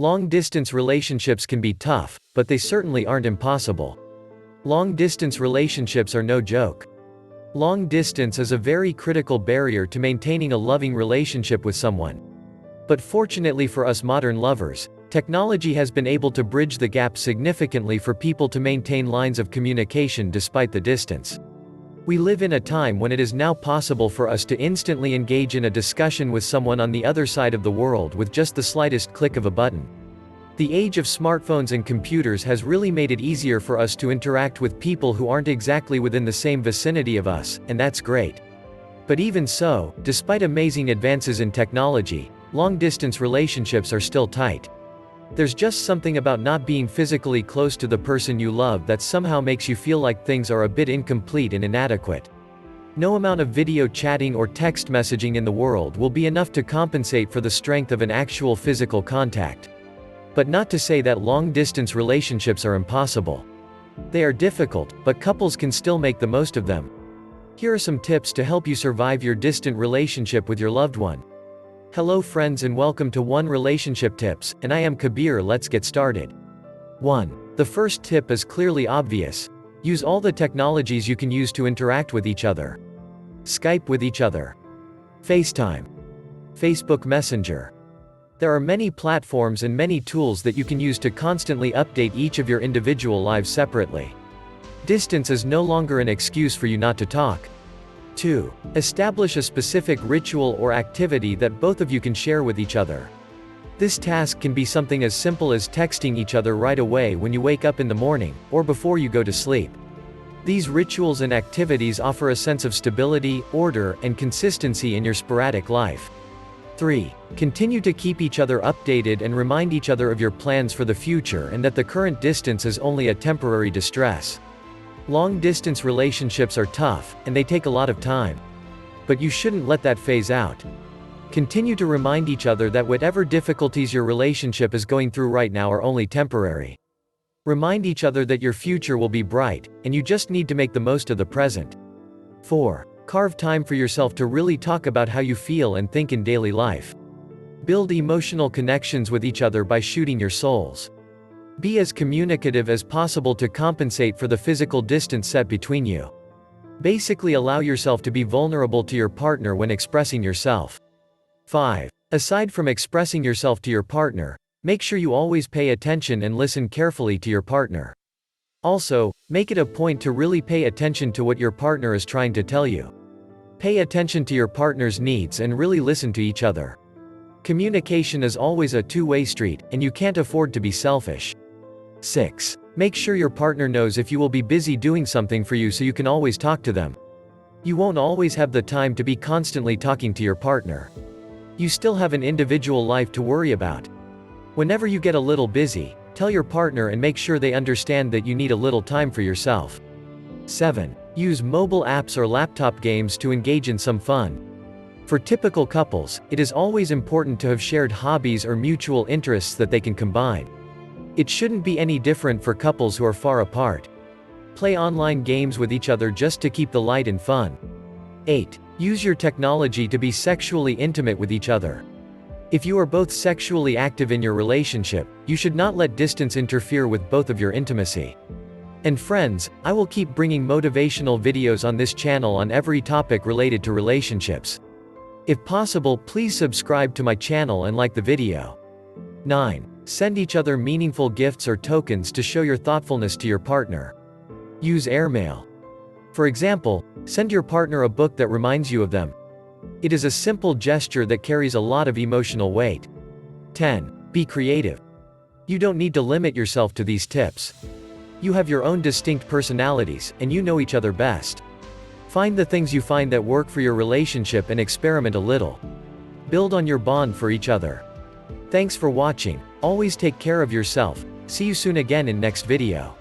Long-distance relationships can be tough, but they certainly aren't impossible. Long-distance relationships are no joke. Long distance is a very critical barrier to maintaining a loving relationship with someone. But fortunately for us modern lovers, technology has been able to bridge the gap significantly for people to maintain lines of communication despite the distance. We live in a time when it is now possible for us to instantly engage in a discussion with someone on the other side of the world with just the slightest click of a button. The age of smartphones and computers has really made it easier for us to interact with people who aren't exactly within the same vicinity of us, and that's great. But even so, despite amazing advances in technology, long-distance relationships are still tight. There's just something about not being physically close to the person you love that somehow makes you feel like things are a bit incomplete and inadequate. No amount of video chatting or text messaging in the world will be enough to compensate for the strength of an actual physical contact. But not to say that long-distance relationships are impossible. They are difficult, but couples can still make the most of them. Here are some tips to help you survive your distant relationship with your loved one. Hello friends and welcome to One Relationship Tips, and I am Kabir. Let's get started. 1. The first tip is clearly obvious. Use all the technologies you can use to interact with each other. Skype with each other. FaceTime. Facebook Messenger. There are many platforms and many tools that you can use to constantly update each of your individual lives separately. Distance is no longer an excuse for you not to talk. 2. Establish a specific ritual or activity that both of you can share with each other. This task can be something as simple as texting each other right away when you wake up in the morning, or before you go to sleep. These rituals and activities offer a sense of stability, order, and consistency in your sporadic life. 3. Continue to keep each other updated and remind each other of your plans for the future and that the current distance is only a temporary distress. Long-distance relationships are tough, and they take a lot of time. But you shouldn't let that phase out. Continue to remind each other that whatever difficulties your relationship is going through right now are only temporary. Remind each other that your future will be bright, and you just need to make the most of the present. 4. Carve time for yourself to really talk about how you feel and think in daily life. Build emotional connections with each other by shooting your souls. Be as communicative as possible to compensate for the physical distance set between you. Basically allow yourself to be vulnerable to your partner when expressing yourself. 5. Aside from expressing yourself to your partner, make sure you always pay attention and listen carefully to your partner. Also, make it a point to really pay attention to what your partner is trying to tell you. Pay attention to your partner's needs and really listen to each other. Communication is always a two-way street, and you can't afford to be selfish. 6. Make sure your partner knows if you will be busy doing something for you so you can always talk to them. You won't always have the time to be constantly talking to your partner. You still have an individual life to worry about. Whenever you get a little busy, tell your partner and make sure they understand that you need a little time for yourself. 7. Use mobile apps or laptop games to engage in some fun. For typical couples, it is always important to have shared hobbies or mutual interests that they can combine. It shouldn't be any different for couples who are far apart. Play online games with each other just to keep the light and fun. 8. Use your technology to be sexually intimate with each other. If you are both sexually active in your relationship, you should not let distance interfere with both of your intimacy. And friends, I will keep bringing motivational videos on this channel on every topic related to relationships. If possible, please subscribe to my channel and like the video. 9. Send each other meaningful gifts or tokens to show your thoughtfulness to your partner. Use airmail. For example, send your partner a book that reminds you of them. It is a simple gesture that carries a lot of emotional weight. 10. Be creative. You don't need to limit yourself to these tips. You have your own distinct personalities, and you know each other best. Find the things you find that work for your relationship and experiment a little. Build on your bond for each other. Thanks for watching. Always take care of yourself. See you soon again in next video.